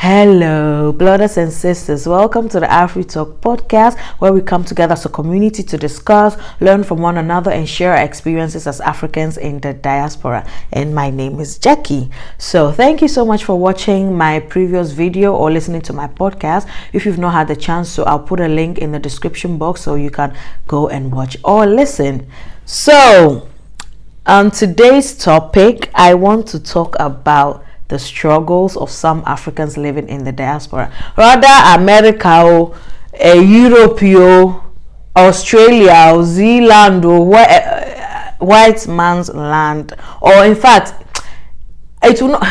Hello, brothers and sisters. Welcome to the Afri Talk podcast, where we come together as a community to discuss, learn from one another, and share our experiences as Africans in the diaspora. And my name is Jackie. So thank you so much for watching my previous video or listening to my podcast. If you've not had the chance, so I'll put a link in the description box so you can go and watch or listen. So on today's topic, I want to talk about the struggles of some Africans living in the diaspora, rather America or Europe or Australia or Zealand or white man's land, or in fact it will not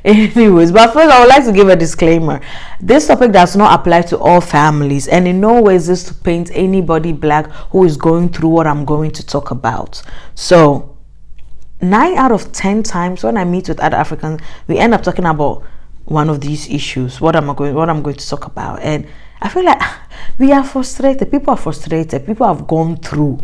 anyways. But first I would like to give a disclaimer. This topic does not apply to all families, and in no way is this to paint anybody black who is going through what I'm going to talk about. So 9 out of 10 times when I meet with other Africans, we end up talking about one of these issues, what I'm going to talk about. And I feel like we are frustrated. People are frustrated. People have gone through,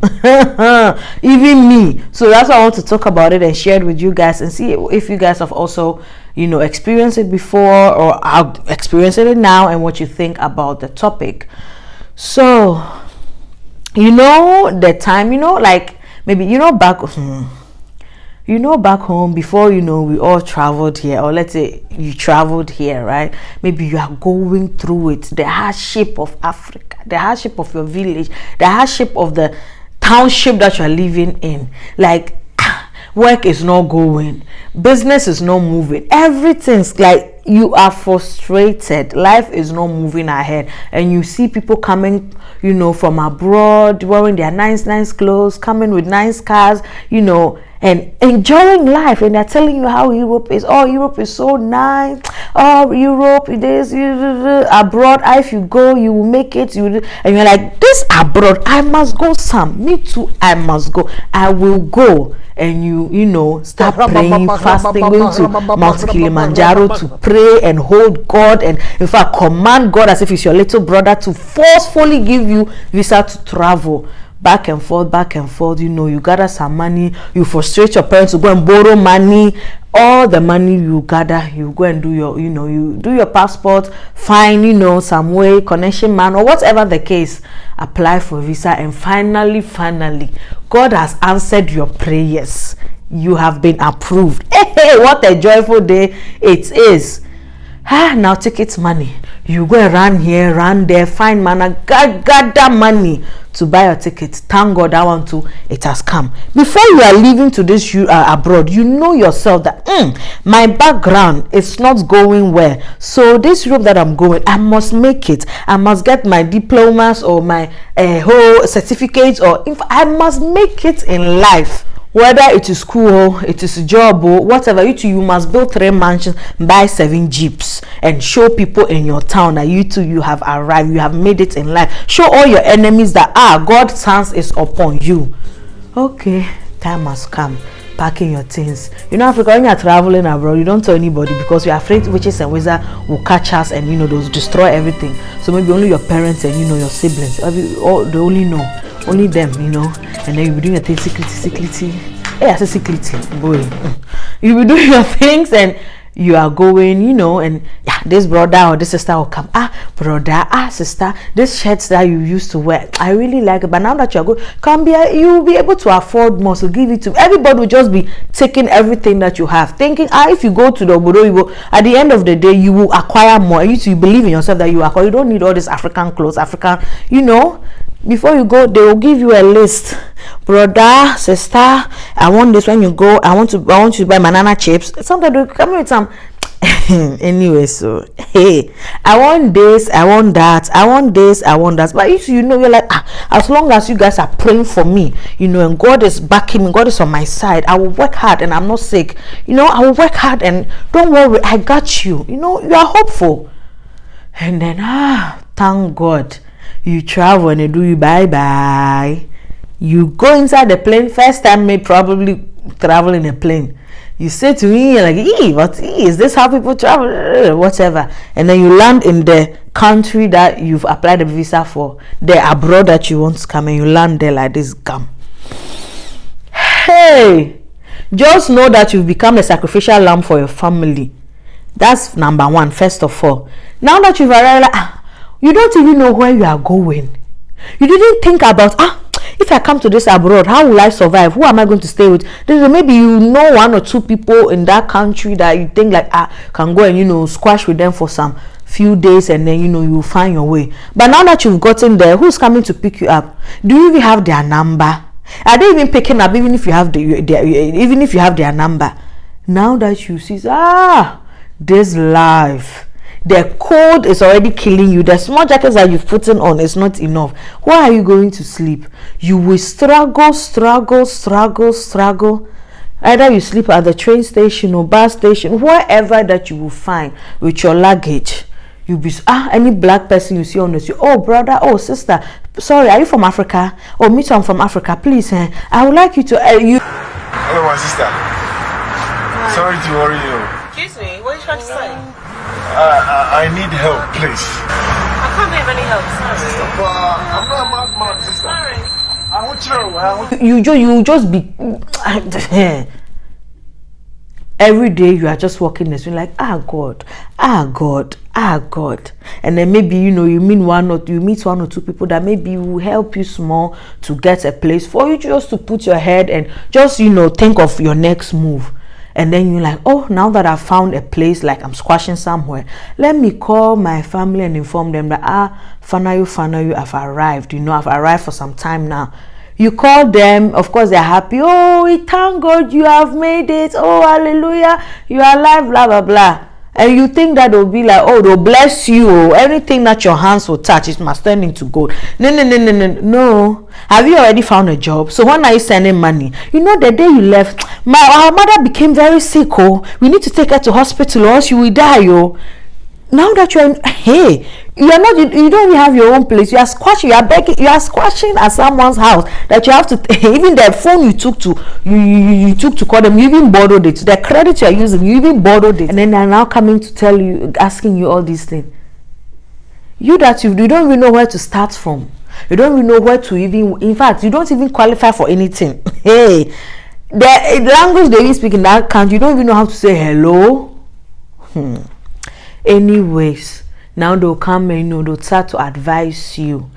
even me. So that's why I want to talk about it and share it with you guys and see if you guys have also, experienced it before or are experiencing it now, and what you think about the topic. So, the time, like maybe, back home before, we all traveled here, or let's say you traveled here, right? Maybe you are going through it, the hardship of Africa, the hardship of your village, the hardship of the township that you are living in. Like, work is not going, business is not moving, everything's like you are frustrated, life is not moving ahead, and you see people coming, from abroad, wearing their nice clothes, coming with nice cars, and enjoying life, and they're telling you how Europe is. Oh, Europe is so nice. Oh, Europe, it is abroad. If you go, you will make it. And you're like, this abroad, I must go. Sam, me too. I must go. I will go. And you start praying, fasting, going to Mount Kilimanjaro to pray and hold God, and in fact command God as if he's your little brother to forcefully give you visa to travel. Back and forth, you gather some money, you frustrate your parents to go and borrow money. All the money you gather, you go and do your, you do your passport, find, some way, connection man, or whatever the case, apply for visa, and finally, God has answered your prayers. You have been approved. Hey, what a joyful day it is. Now ticket money. You go and run here, run there, find money, gather money to buy your ticket. Thank God that one too, it has come. Before you are leaving to this abroad, you know yourself that my background is not going well. So this Europe that I'm going, I must make it. I must get my diplomas or my whole certificates, or I must make it in life. Whether it is school, it is a job, or whatever, you must build 3 mansions, buy 7 jeeps, and show people in your town that you have arrived, you have made it in life. Show all your enemies that God's hands is upon you. Okay, time has come. Packing your things. Africa, when you are traveling abroad, you don't tell anybody because you're afraid witches and wizards will catch us and they'll destroy everything. So maybe only your parents and your siblings, they only know. Only them, and then you'll be doing your things secretly. Hey, I said secretly, boy. You'll be doing your things and you are going, and this brother or this sister will come. Brother, sister, this shirts that you used to wear, I really like it, but now that you're going, you'll be able to afford more, so give it to everybody. Will just be taking everything that you have, thinking, if you go to the Obodo, at the end of the day, you will acquire more. You believe in yourself that you acquire. You don't need all this African clothes, Before you go, they will give you a list. Brother, sister, I want this. When you go, I want you to buy banana chips. Sometimes they come with some. Anyway, so hey, I want this, I want that, I want this, I want that. But you're like, as long as you guys are praying for me, and God is backing me, God is on my side, I will work hard and I'm not sick. I will work hard and don't worry, I got you. You are hopeful. And then thank God. You travel and they do you bye. You go inside the plane, first time may probably travel in a plane. You say to me like, is this how people travel? Whatever. And then you land in the country that you've applied a visa for, the abroad that you want to come, and you land there like this gum. Hey, just know that you've become a sacrificial lamb for your family. That's number one, first of all. Now that you've arrived, you don't even know where you are going. You didn't think about, if I come to this abroad, how will I survive? Who am I going to stay with? Maybe you know one or two people in that country that you think like, can go and, squash with them for some few days, and then, you will find your way. But now that you've gotten there, who's coming to pick you up? Do you even have their number? Are they even picking up even if you have their number? Now that you see, this life, the cold is already killing you. The small jackets that you've put on is not enough. Why are you going to sleep? You will struggle. Either you sleep at the train station or bus station, wherever that you will find with your luggage. You'll be any black person you see on the street. Oh brother, oh sister, sorry, are you from Africa? Oh, me too, I'm from Africa. Please, I would like you to Hello, my sister. Hi. Sorry to worry you. Excuse me, what are you trying to say? I need help, please. I can't give any help, sorry. Sister, I'm not a madman, sister. Sorry. I want you. You just be every day you are just walking this way like God, and then maybe you meet one or two people that maybe will help you small to get a place for you just to put your head and just think of your next move. And then you're like, oh, now that I've found a place, like I'm squashing somewhere, let me call my family and inform them that Fanayo, I've arrived. I've arrived for some time now. You call them, of course they're happy. Oh, we thank God you have made it. Oh, hallelujah, you are alive, blah blah blah. And you think that they'll be like, oh, they'll bless you. Anything that your hands will touch, it must turn into gold. No. Have you already found a job? So when are you sending money? The day you left, our mother became very sick. Oh, we need to take her to hospital or else you will die. Oh, now that you're you don't even have your own place. You are squashing at someone's house that you have to even the phone you took to call them, you even borrowed it. The credit you are using, you even borrowed it, and then they're now coming to tell you, asking you all these things. You don't even know where to start from. You don't even know where to in fact, you don't even qualify for anything. The language they even speak in that country, you don't even know how to say hello. Anyways, now they'll come and they'll start to advise you.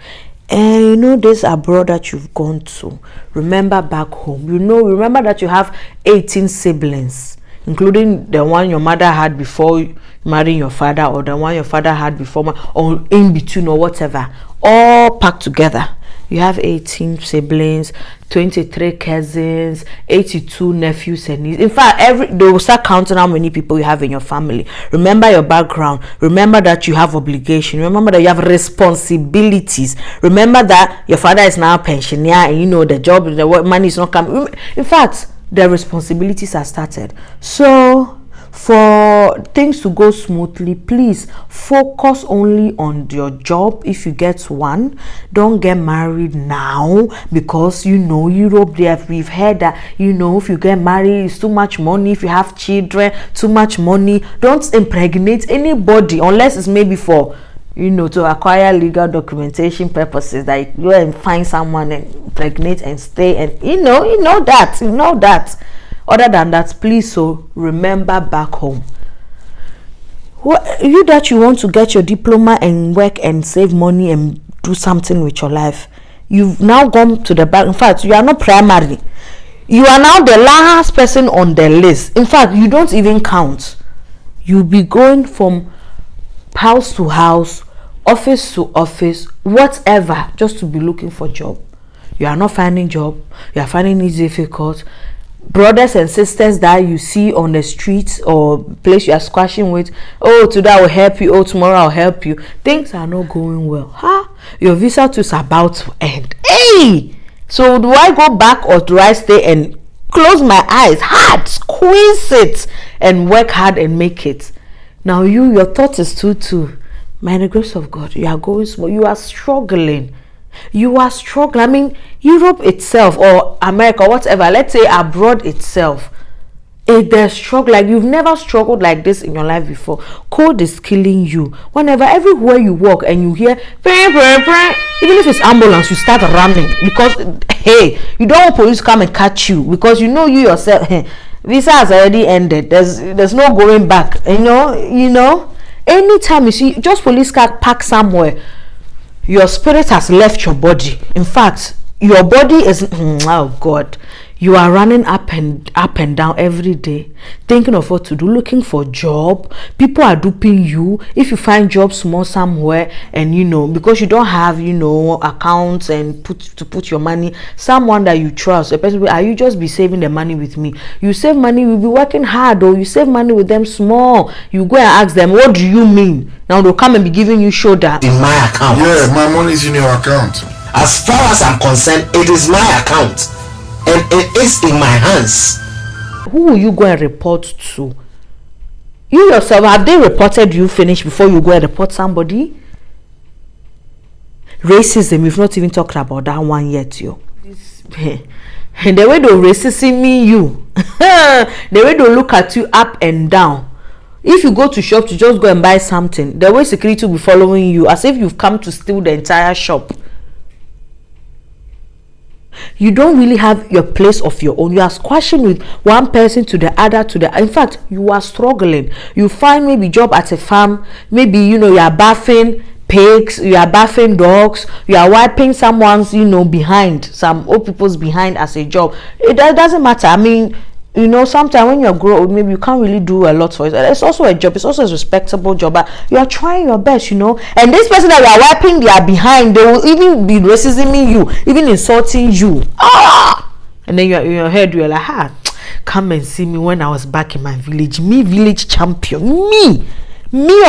And this abroad that you've gone to, remember back home, remember that you have 18 siblings, including the one your mother had before marrying your father, or the one your father had before, or in between, or whatever, all packed together. You have 18 siblings, 23 cousins, 82 nephews and nieces. In fact, they will start counting how many people you have in your family. Remember your background. Remember that you have obligation. Remember that you have responsibilities. Remember that your father is now a pensioner and the job, the work, money is not coming. In fact, the responsibilities are started. So for things to go smoothly, please focus only on your job. If you get one, don't get married now, because Europe, we've heard that if you get married, it's too much money. If you have children, too much money. Don't impregnate anybody unless it's maybe for to acquire legal documentation purposes, that you go and find someone and impregnate and stay, and that. Other than that, please, remember back home. You want to get your diploma and work and save money and do something with your life. You've now gone to the back. In fact, you are not primary. You are now the last person on the list. In fact, you don't even count. You'll be going from house to house, office to office, whatever, just to be looking for job. You are not finding job. You are finding it difficult. Brothers and sisters that you see on the streets or place you are squashing with, oh, today I will help you, oh, tomorrow I'll help you. Things are not going well. Your visa too is about to end. Hey, so do I go back or do I stay and close my eyes hard, squeeze it, and work hard and make it? Now your thought is too. By the grace of God, you are going small. You are struggling. I mean, Europe itself or America, whatever, let's say abroad itself, there's struggle like you've never struggled like this in your life before. Cold is killing you. Whenever, everywhere you walk and you hear even if it's ambulance, you start running, because you don't want police come and catch you, because you yourself, Visa has already ended. There's no going back. You know. Anytime you see just police car park somewhere, your spirit has left your body. In fact, your body is oh God. You are running up and down every day, thinking of what to do, looking for job. People are duping you. If you find job small somewhere, and because you don't have accounts and put your money, someone that you trust, a person, are you just be saving the money with me? You save money, you'll be working hard, or you save money with them small. You go and ask them, what do you mean? Now they'll come and be giving you shoulder. In my account. Yeah, my money is in your account. As far as I'm concerned, it is my account. And it is in my hands. Who will you go and report to? You yourself, have they reported you finished before you go and report somebody? Racism, we've not even talked about that one yet, yo. And the way they're racism you, the way they look at you up and down. If you go to shop to just go and buy something, the way security will be following you as if you've come to steal the entire shop. You don't really have your place of your own. You are squashing with one person to the other in fact, you are struggling. You find maybe job at a farm, maybe you are bathing pigs, you are bathing dogs, you are wiping someone's behind, some old people's behind as a job. It doesn't matter. I mean, sometimes when you grow old, maybe you can't really do a lot for it. It's also a job. It's also a respectable job. But you are trying your best, And this person that you are wiping their behind, they will even be racisming you, even insulting you. And then in your head, you're like, come and see me when I was back in my village. Me, village champion. Me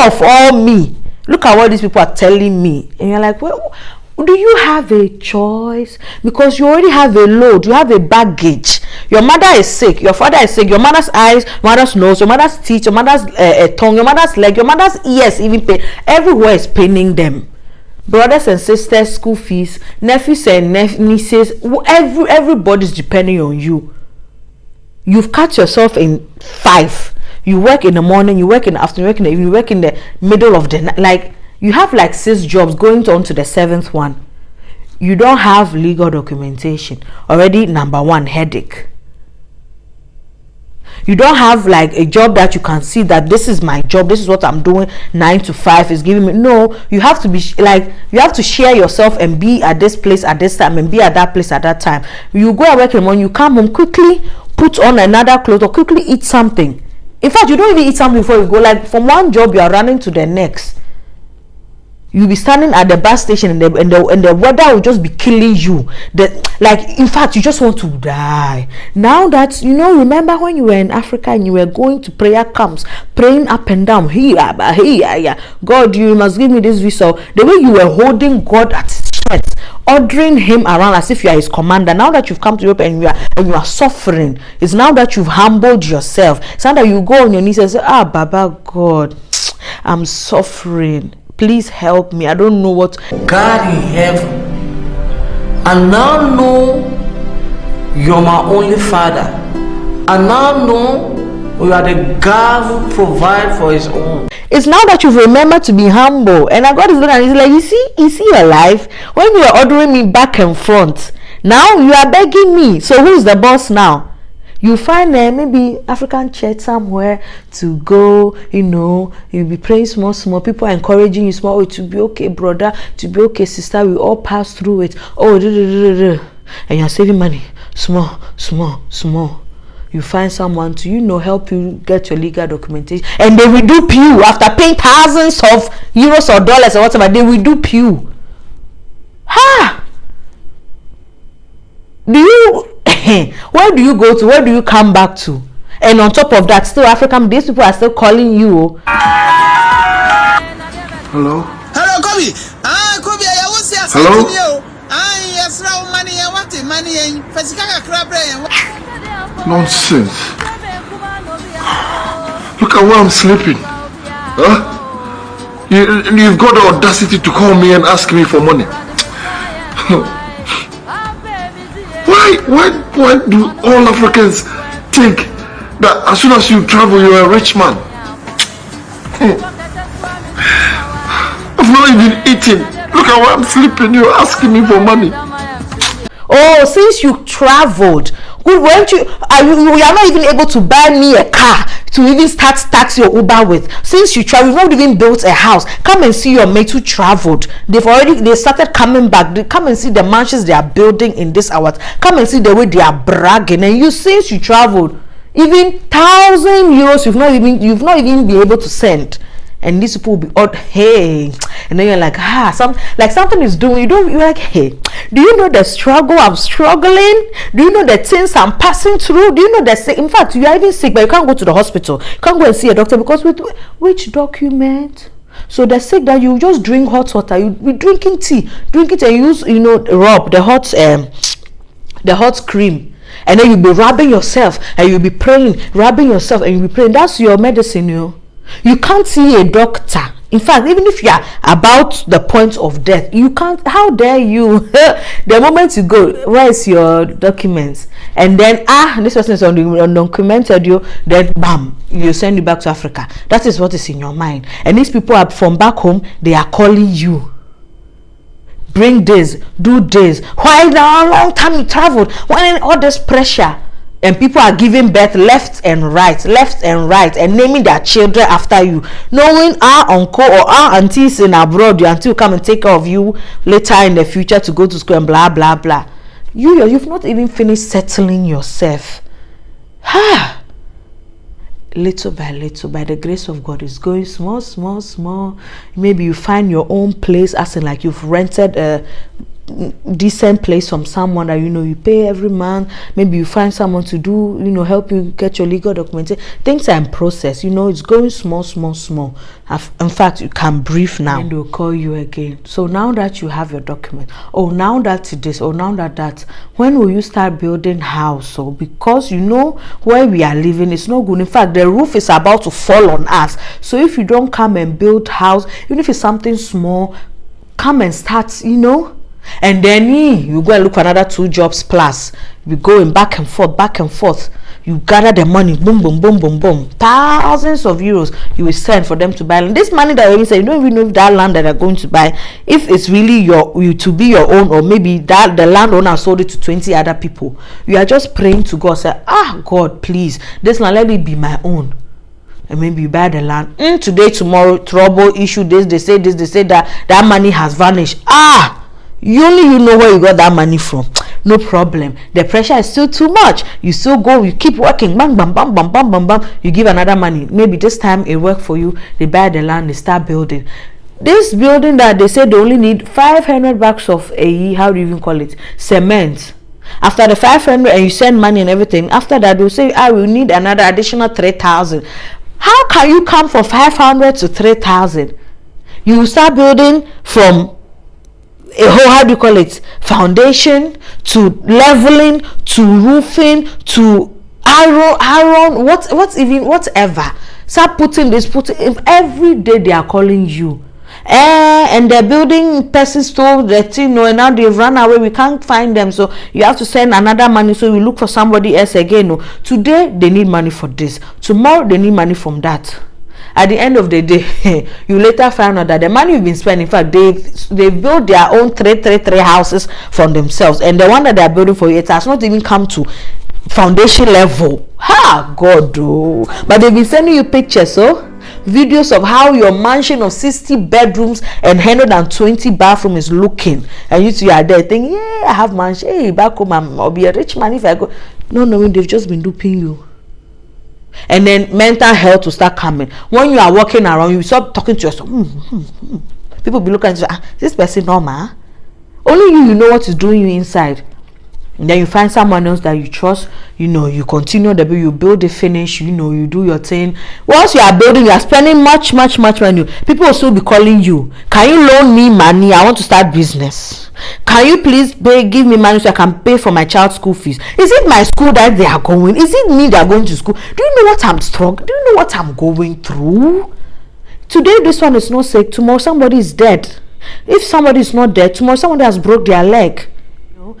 of all me. Look at what these people are telling me. And you're like, well, do you have a choice? Because you already have a load, you have a baggage. Your mother is sick, your father is sick, your mother's eyes, your mother's nose, your mother's teeth, your mother's tongue, your mother's leg, your mother's ears even pain. Everywhere is paining them. Brothers and sisters, school fees, nephews and nieces, everybody's depending on you. You've cut yourself in 5. You work in the morning, you work in the afternoon, you work in the evening, you work in the middle of the night. Like, you have like 6 jobs going on to the 7th one. You don't have legal documentation. Already, number 1, headache. You don't have like a job that you can see that this is my job, this is what I'm doing, 9 to 5 is giving me. No, you have to be like, you have to share yourself and be at this place at this time and be at that place at that time. You go and work in the morning, you come home quickly, put on another clothes or quickly eat something. In fact, you don't even eat something before you go. Like, from one job you are running to the next. You'll be standing at the bus station and the weather will just be killing you. In fact, you just want to die. Now that, remember when you were in Africa and you were going to prayer camps, praying up and down, God, you must give me this visa. The way you were holding God at his chest, ordering him around as if you are his commander. Now that you've come to Europe and you are suffering, it's now that you've humbled yourself. It's now that you go on your knees and say, Baba God, I'm suffering. Please help me. I don't know what. God in heaven, I now know you're my only Father. I now know you are the God who provides for his own. It's now that you've remembered to be humble. And God is looking at you, he's like, you see your life? When you are ordering me back and front, now you are begging me. So who's the boss now? You find maybe African church somewhere to go, you'll be praying small, people are encouraging you small. It will be okay, brother, to be okay, sister, we all pass through it. And you're saving money, small. You find someone to, help you get your legal documentation, and they will dupe you after paying thousands of euros or dollars or whatever. They will dupe you. Where do you go to? Where do you come back to? And on top of that, still these people are still calling you. Hello? Hello, Kobe. Kobe, I was here. Hello? Yes, money. What money? Nonsense. Look at where I'm sleeping. Huh? You've got the audacity to call me and ask me for money. Why do all Africans think that as soon as you travel, you're a rich man? I've not even eaten. Look at where I'm sleeping. You're asking me for money. Oh, since you traveled, Good, weren't you? You are not even able to buy me a car to even start tax your Uber with. Since you travel, you've not even built a house. Come and see your mates who traveled. They started coming back. They come and see the mansions they are building in this hours. Come and see the way they are bragging. And you, since you traveled, even €1,000 you've not even been able to send. And these people will be odd, hey, and then you're like, something is doing. You're like, hey, do you know the struggle I'm struggling? Do you know the things I'm passing through? Do you know the sick? In fact, you are even sick, but you can't go to the hospital. You can't go and see a doctor because with which document? So the sick that you just drink hot water, you be drinking tea, and use rub the hot cream. And then you'll be rubbing yourself, and you'll be praying, rubbing yourself, and you'll be praying. That's your medicine, You can't see a doctor. In fact, even if you are about the point of death, you can't. How dare you? The moment you go, where is your documents? And then this person is undocumented. Then bam, you send you back to Africa. That is what is in your mind. And these people are from back home. They are calling you. Bring this, do this. Why now? Long time you traveled. Why all this pressure? And people are giving birth left and right, and naming their children after you, knowing our uncle or our aunties in abroad, your auntie will come and take care of you later in the future to go to school and blah blah blah. You've not even finished settling yourself. Little by little, by the grace of God, it's going small. Maybe you find your own place, as in like you've rented a decent place from someone that you pay every month. Maybe you find someone to do help you get your legal documentation. Things are in process. It's going small. In fact, you can breathe now. And they'll call you again. So now that you have your document, now that this, now that, when will you start building house? So because where we are living, it's not good. In fact, the roof is about to fall on us. So if you don't come and build house, even if it's something small, come and start, and then you go and look for another 2 jobs plus. You going back and forth. You gather the money, boom, thousands of euros you will send for them to buy land. This money that you say, you don't even know if that land that they're going to buy, if it's really you to be your own, or maybe that the landowner sold it to 20 other people. You are just praying to God, say, God, please, this land, let it be my own. And maybe you buy the land. Today, tomorrow, trouble, issue, this, they say that money has vanished. You know where you got that money from. No problem. The pressure is still too much. You still go, you keep working, bam, you give another money. Maybe this time it worked for you. They buy the land, they start building. This building that they said they only need 500 bags of how do you even call it? Cement. After the 500 and you send money and everything, after that they'll say, I will need another additional 3,000. How can you come from 500 to 3,000? You will start building from a whole, how do you call it, foundation to leveling to roofing to iron, whatever. Start putting every day they are calling you. And the building person stole the thing, and now they've run away. We can't find them, so you have to send another money. So we look for somebody else again. Today they need money for this. Tomorrow they need money from that. At the end of the day, you later find out that the money you've been spending, in fact, they've built their own three houses for themselves, and the one that they're building for you, it has not even come to foundation level. God, but they've been sending you pictures, videos of how your mansion of 60 bedrooms and 120 bathroom is looking, and you are there thinking, I have mansion. Hey, back home I'll be a rich man if I go. No, they've just been duping you. And then mental health will start coming. When you are walking around, you start talking to yourself. People be looking at you, this person normal? Only you know what is doing you inside. And then you find someone else that you trust, you continue the build, you build the finish, you do your thing. Once you are building, you are spending much money. People will still be calling you. Can you loan me money? I want to start business. Can you please give me money so I can pay for my child's school fees? Is it my school that they are going? Is it me that are going to school? Do you know what I'm struggling? Do you know what I'm going through? Today this one is not sick. Tomorrow somebody is dead. If somebody is not dead, tomorrow somebody has broke their leg.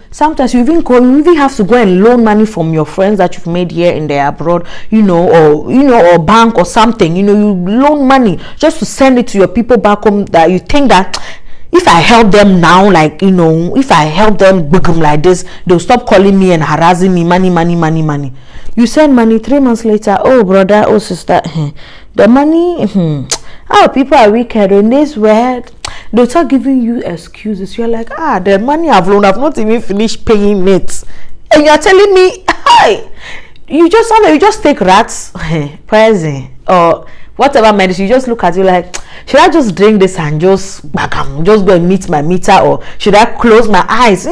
Sometimes you even have to go and loan money from your friends that you've made here in the abroad, or bank or something. You loan money just to send it to your people back home that you think that If I help them now, like, you know, if I help them like this, they'll stop calling me and harassing me, money. You send money 3 months later, oh brother, oh sister, the money, oh, people are wicked in this world. They'll start giving you excuses. You're like, the money I've loaned, I've not even finished paying it, and you're telling me, hi, you just take rats poison or whatever medicine. You just look at you like, should I just drink this and just go and meet my meter, or should I close my eyes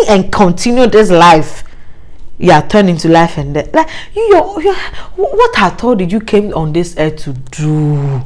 and continue this life? Turn into life and death. Like what at all did you came on this earth to do?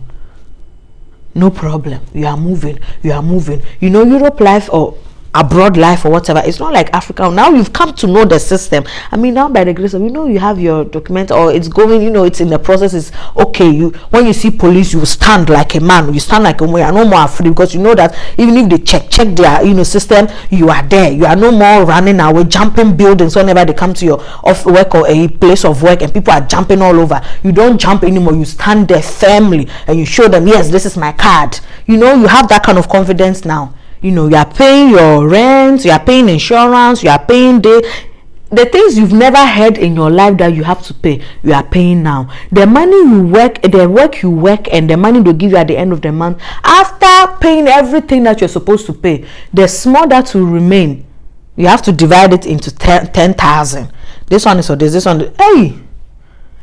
No problem. You are moving. You know, Europe life or abroad life or whatever, it's not like Africa. Now you've come to know the system. I mean, now by the grace of, you know, you have your document, or it's going, you know, it's in the process. It's okay. You, when you see police, you stand like a man, you stand like a woman. You are no more afraid, because you know that even if they check their, you know, system, you are there. You are no more running away, jumping buildings whenever they come to your off work or a place of work and people are jumping all over. You don't jump anymore. You stand there firmly and you show them, yes, this is my card. You know, you have that kind of confidence now. You know, you are paying your rent, you are paying insurance, you are paying the things you've never had in your life that you have to pay, you are paying now. The money you work, the work you work, and the money they give you at the end of the month, after paying everything that you're supposed to pay, the small that will remain, you have to divide it into 10,000. This one is for this one. Hey!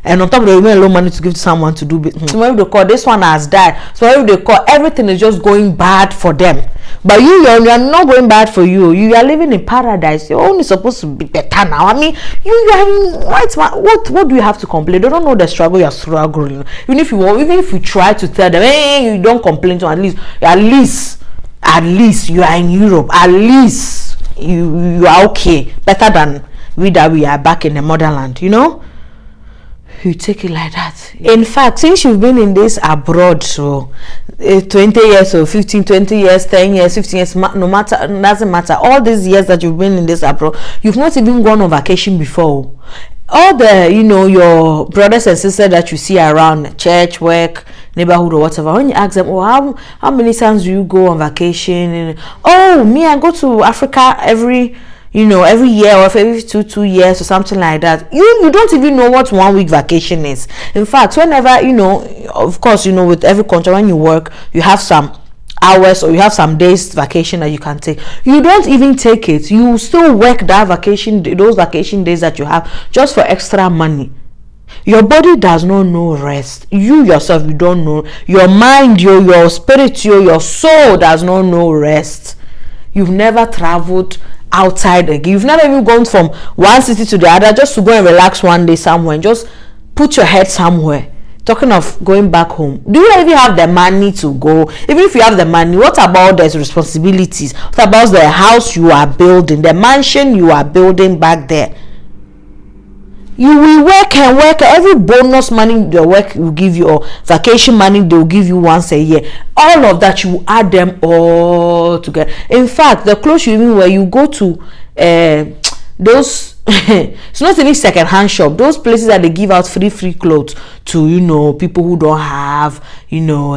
And on top of the remaining low money to give to someone to do business. So when they call, this one has died. So when they call, everything is just going bad for them. But you are not going bad for you. You are living in paradise. You're only supposed to be better now. I mean, you are right. What do you have to complain? They don't know the struggle you're struggling. Even if you try to tell them, hey, you don't complain to, at least you are in Europe. At least you are okay. Better than we are back in the motherland, you know? You take it like that. In fact, since you've been in this abroad, so 20 years or 15, 20 years, 10 years, 15 years, no matter, doesn't matter, all these years that you've been in this abroad, you've not even gone on vacation before. All the, you know, your brothers and sisters that you see around church, work, neighborhood or whatever, when you ask them, oh, how many times do you go on vacation? And, oh, me, I go to Africa every year, or every two years or something like that. You don't even know what 1 week vacation is. In fact, whenever, you know, of course, you know, with every country, when you work, you have some hours or you have some days vacation that you can take. You don't even take it. You still work that vacation, those vacation days that you have, just for extra money. Your body does not know rest. You yourself, you don't know. Your mind, your spirit, your soul does not know rest. You've never traveled outside again. You've never even gone from one city to the other just to go and relax one day somewhere and just put your head somewhere. Talking of going back home, do you even have the money to go? Even if you have the money, what about the responsibilities? What about the house you are building, the mansion you are building back there? You will work and work. Every bonus money the work will give you, or vacation money they will give you once a year, all of that, you add them all together. In fact, the clothes you even wear, you go to those it's not any second-hand shop, those places that they give out free clothes to, you know, people who don't have, you know,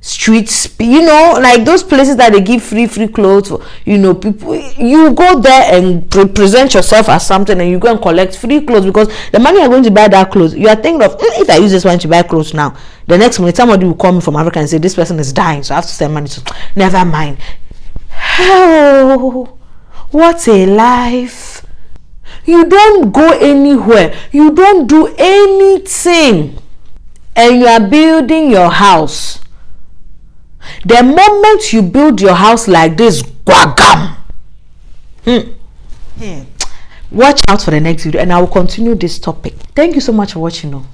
streets, you know, like those places that they give free clothes for, you know, people. You go there and present yourself as something, and you go and collect free clothes, because the money you're going to buy that clothes, you are thinking of, if I use this one to buy clothes now, the next minute somebody will call me from Africa and say this person is dying, so I have to send money to. Never mind. Oh, what a life. You don't go anywhere, you don't do anything, and you are building your house. The moment you build your house like this, guagam. Watch out for the next video, and I will continue this topic. Thank you so much for watching.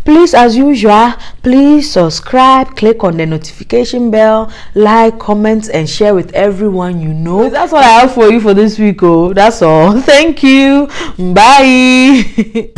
Please, as usual, please subscribe, click on the notification bell, like, comment, and share with everyone you know. That's all I have for you for this week. That's all. Thank you. Bye.